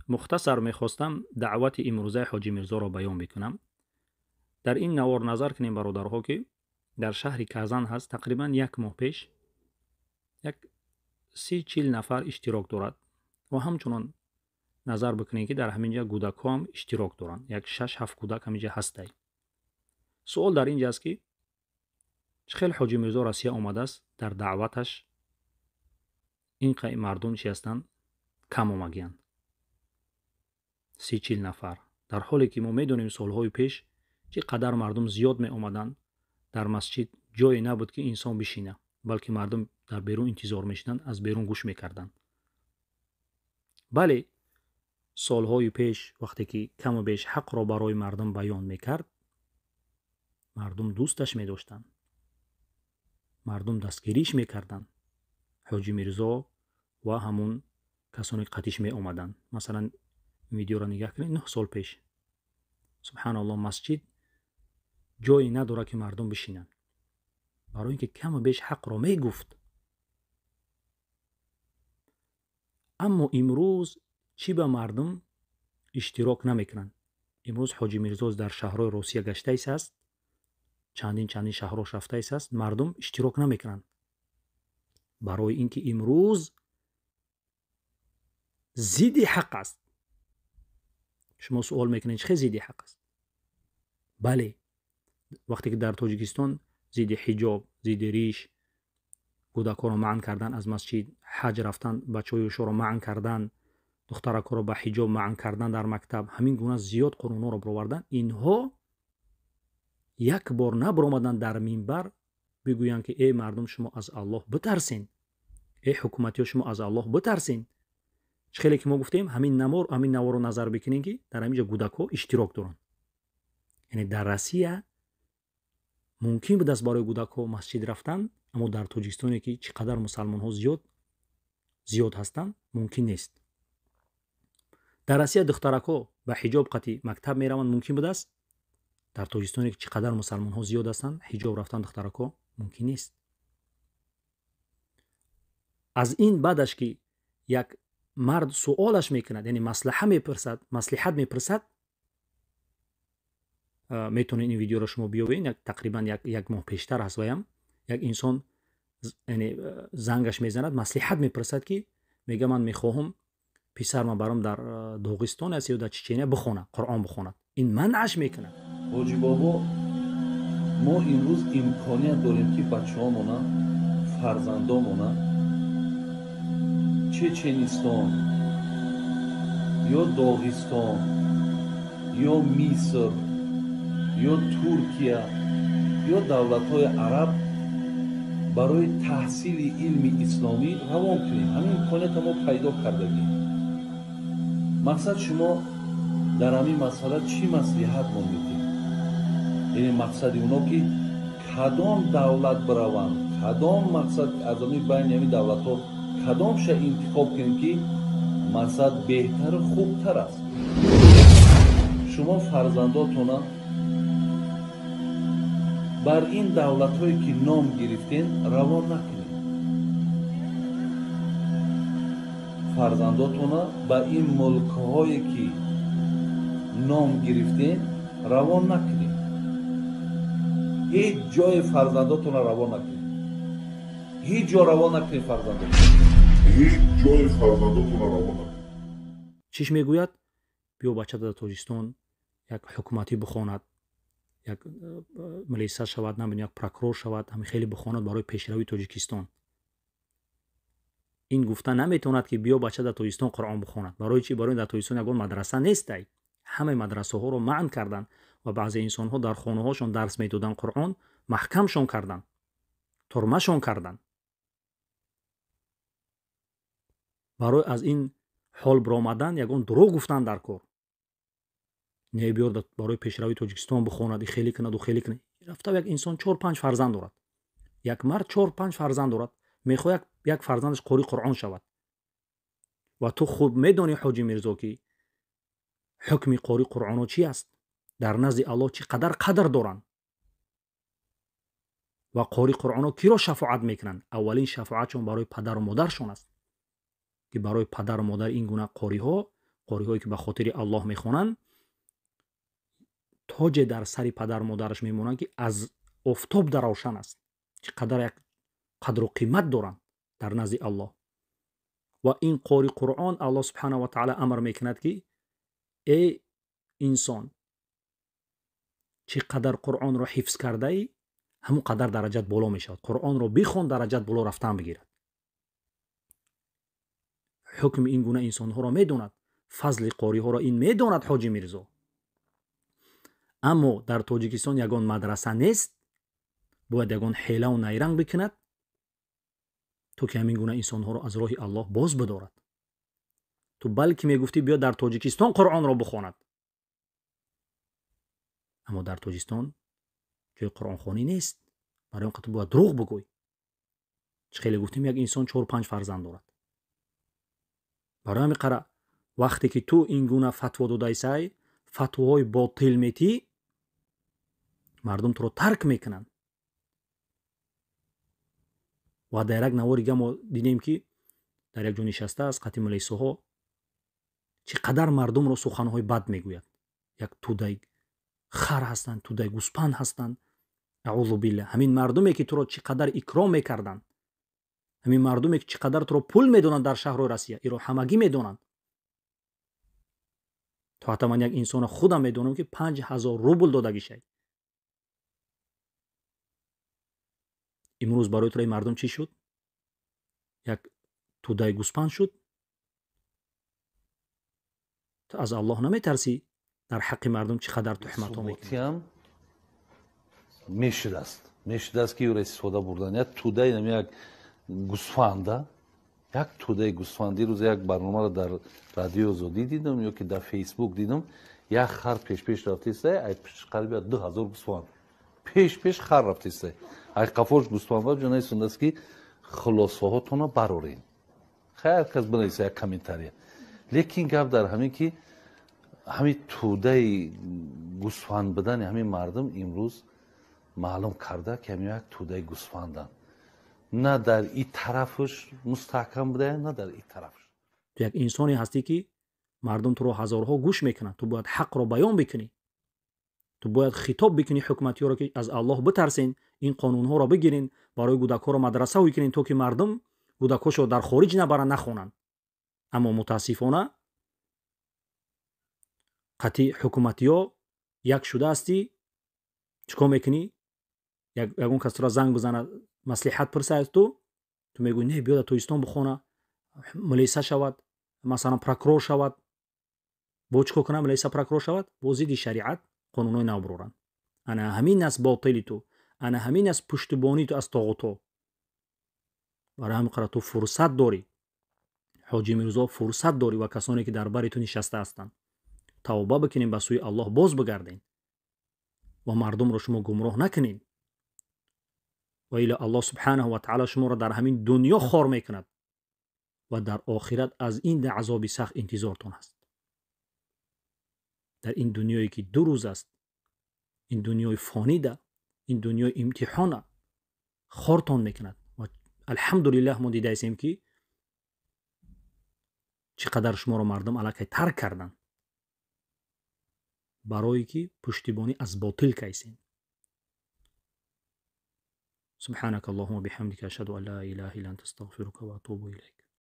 مختصر میخواستم دعوت امروزه حاجی میرزا را بیان بکنم. در این نوار نظر کنیم برادرها که در شهر کازان هست تقریبا یک ماه پیش یک 30-40 نفر اشتراک دارد و همچنان نظر بکنید که در همینجا کودک هم اشتراک دارند. یک 6-7 کودک همینجا هسته. سوال در اینجا است که چخیل حاجی میرزا روسیه آمده است در دعوتش این مردم چی هستند کم آمدند 30-40 نفر، در حالی که ما میدونیم سالهای پیش چقدر مردم زیاد می آمدند. در مسجد جایی نبود که انسان بشینه، بلکه مردم در بیرون انتظار میشدند، از بیرون گوش میکردند. بله سالهای پیش وقتی که کم و بیش حق را برای مردم بیان میکرد، مردم دوستش میداشتند، مردم دستگیریش میکردند. حاجی میرزا و همون کسانی که قطیش می آمدند. مثلا ویدیو را نگاه کنید 9 سال پیش سبحان الله مسجد جایی نداره که مردم بشینند، برای اینکه کم و بیش حق را می گفت. اما امروز چی به مردم اشتراک نمیکنند. امروز حاجی میرزا در شهرهای روسیه گشته است، چندین شهرها رفته است، مردم اشتراک نمیکنند، برای اینکه امروز ضد حق است. شما سوال میکنید چه ضد حق است؟ بله وقتی که در تاجیکستان ضد حجاب، ضد ریش، کودکان را منع کردن از مسجد، حج رفتن بچه‌هایشان را منع کردن، دخترکان را به حجاب منع کردن در مکتب، همین گونه زیاد قانون‌ها را برآوردن. اینها یک بار نبرآمدن در منبر بگویند که ای مردم شما از الله بترسین، ای حکومتی شما از الله بترسین. خیلی که ما گفتیم همین نوار رو نظر بکنین که در همینجا کودک‌ها اشتراک دارن. یعنی در روسیه ممکن بود از برای کودک‌ها مسجد رفتن، اما در تاجیکستانی که چقدر مسلمان‌ها زیاد هستند ممکن نیست. در روسیه دخترک‌ها با حجاب قطعی مکتب میروند ممکن بود است. در تاجیکستانی که چقدر مسلمان‌ها زیاد هستند حجاب رفتن دخترک‌ها ممکن نیست. از این بعدش که یک مرد سوالش میکند، یعنی مصلحت میپرسد، میتونید این ویدیو رو شما بیابین، تقریبا یک ماه پیشتر هست ویم یک انسان یعنی زنگش میزند، مصلحت میپرسد که میگه من میخواهم پسرم برام در داغستان است یا در چچنیه بخونه، قرآن بخوند. این منعش میکنه. حاجی بابا ما امروز امکانیت داریم که بچه‌هامون فرزندامون چچنستان یا داغستان یا مصر یا ترکیه یا دولت‌های عرب برای تحصیل علم اسلامی روان کنیم. همین امکانیت ما پیدا کردیم. مقصد شما در همین مسئله چی مصلحت ما میدید؟ یعنی مقصد اونا که کدام دولت بروند، کدام مقصد از همین بین همین دولت ها کدام شا انتخاب کنیم که مقصد بهتر و خوبتر است. شما فرزنداتون بر این دولت هایی که نام گرفتین روان نکنید. فرزنداتون با این ملک هایی که نام گرفتین روان نکنید. هیچ جای فرزنداتون روان نکنید. هیچ جا روان نکنید فرزنداتون. هیچ جای فرزنداتون روان نکنید. چیش میگوید؟ بیا بچه در تاجیکستان یک حکومتی بخواند، یک ملیسه شود، نمیدونم یک پروکورور شود، همین خیلی بخواند برای پیشروی تاجیکستان. این گفتن نمیتوند که بیا بچه در تاجیکستان قرآن بخواند. برای چی؟ برای در تاجیکستان یک مدرسه نیست. همه مدرسه ها رو منع کردن و بعضی انسان ها در خانه هاشون درس میدادن قرآن، محکمشون کردن، ترمشون کردن. برای از این حال برآمدن یگان دروغ گفتن در کار. نه بیار برای پیشروی تاجیکستان بخواند، خیلی کند و خیلی کند. رفته یک انسان 4-5 فرزند دارد، یک مرد 4-5 فرزند دارد، میخواد یک فرزندش قاری قرآن شود. و تو خوب میدانی حاجی میرزا که حکم قاری قرآن چی است؟ در نزد الله چقدر قدر دارند. و قاری قرآن کی را شفاعت میکنند؟ اولین شفاعتشون برای پدر و مادرشون است که برای پدر و مادر این گونه قاری ها قاری‌هایی که به خاطر الله میخوانند تاج در سر پدر مادرش میمونند که از آفتاب در روشن است. چقدر یک قدر و قیمت دارند در نزد الله. و این قاری قرآن الله سبحانه و تعالی امر میکند که ای انسان چقدر قرآن را حفظ کرده ای همون قدر درجت بالا میشود. قرآن را بخوان درجت بالا رفتن بگیرد. حکم این گونه انسان ها را میداند. فضل قاری ها را این میداند حاجی میرزا. اما در تاجیکستان یگان مدرسه نیست. باید یگان حیله و نیرنگ بکند تو که همین گونه انسان ها را از راه الله باز بدارد. تو بلکه میگفتی بیا در تاجیکستان قرآن را بخواند. اما در تاجیکستان جای قرآن خوانی نیست. برای اون قطع باید دروغ بگوی. چه خیلی گفتیم یک انسان 4-5 فرزند دارد. برای همین قرار وقتی که تو این گونه فتوا داده ایسای فتواهای باطل میتی مردم تو رو ترک میکنن. و در یک نواری ما دیدیم که در یک جا نشسته از قطع ملیسه ها چقدر مردم را سخنهای بد میگوید. یک توده خر هستند، توده گوسپند هستند. اعوذ بالله. همین مردمی که تو را چقدر اکرام میکردند، همین مردمی که چقدر تو را پول میدونند در شهر روسیه، این را همگی میدونند. تو حتی من یک انسان خودم میدونم که 5000 روبل دادگی شد. امروز برای تو این مردم چی شد؟ یک توده گوسپند شد. تو از الله نمیترسی در حق مردم چقدر تهمت ها میکنی؟ میشد که استفاده بردن یک توده یک گوسفنده یک توده گوسفندی روز یک برنامه رو در رادیو آزادی دیدم یا که در فیسبوک دیدم یک خر پیش رفته است ای قریب 2000 گوسفند پیش خر رفته است ای قفوش گوسفند جنای سندست که خلاصه هاتون برورین خیر کس بنویسه یک کامنتاری. لیکن گپ در همین که همین توده گوسفند بدن همین مردم امروز معلوم کرده که همین یک توده گوسفندن. نه در این طرفش مستحکم بوده نه در این طرفش. تو یک انسانی هستی که مردم تو رو هزارها گوش میکنن. تو باید حق رو بیان بکنی. تو باید خطاب بکنی حکومتی ها رو که از الله بترسین، این قانون ها رو بگیرین، برای کودکان رو مدرسه بکنین تو که مردم کودکاشو در خارج نبرن نخونن. اما متاسفانه قطعی حکومتی ها یک شده هستی چیکار میکنی؟ یگون کس را زنگ بزنه مصلحت پرسه از تو میگوی نه بیا در تویستان بخونه ملیسه شود مثلا پروکرور شود. با چیکار کنه ملیسه پروکرور شود؟ با ضد شریعت قانونای نو برورن. انا همین از باطلی تو، انا همین از پشتیبانی تو از طاغوت. برای همین قرار تو فرصت داری. حاجی میرزا فرصت داری و کسانی که در بر تو نشسته هستند توبه بکنین، به سوی الله باز بگردین و مردم رو شما گمراه نکنین. و الی الله سبحانه و تعالی شما را در همین دنیا خار میکند و در آخرت از این عذاب سخت انتظارتون است. در این دنیایی که 2 روز است، این دنیای فانی ده، این دنیای امتحانه خارتون میکند. و الحمدلله ما دیده ایسیم که چقدر شما را مردم علاقه ترک کردن برای که پشتیبانی از باطل کیسین. سبحانك اللهم وبحمدك أشهد أن لا إله إلا أنت أستغفرك وأتوب إليك.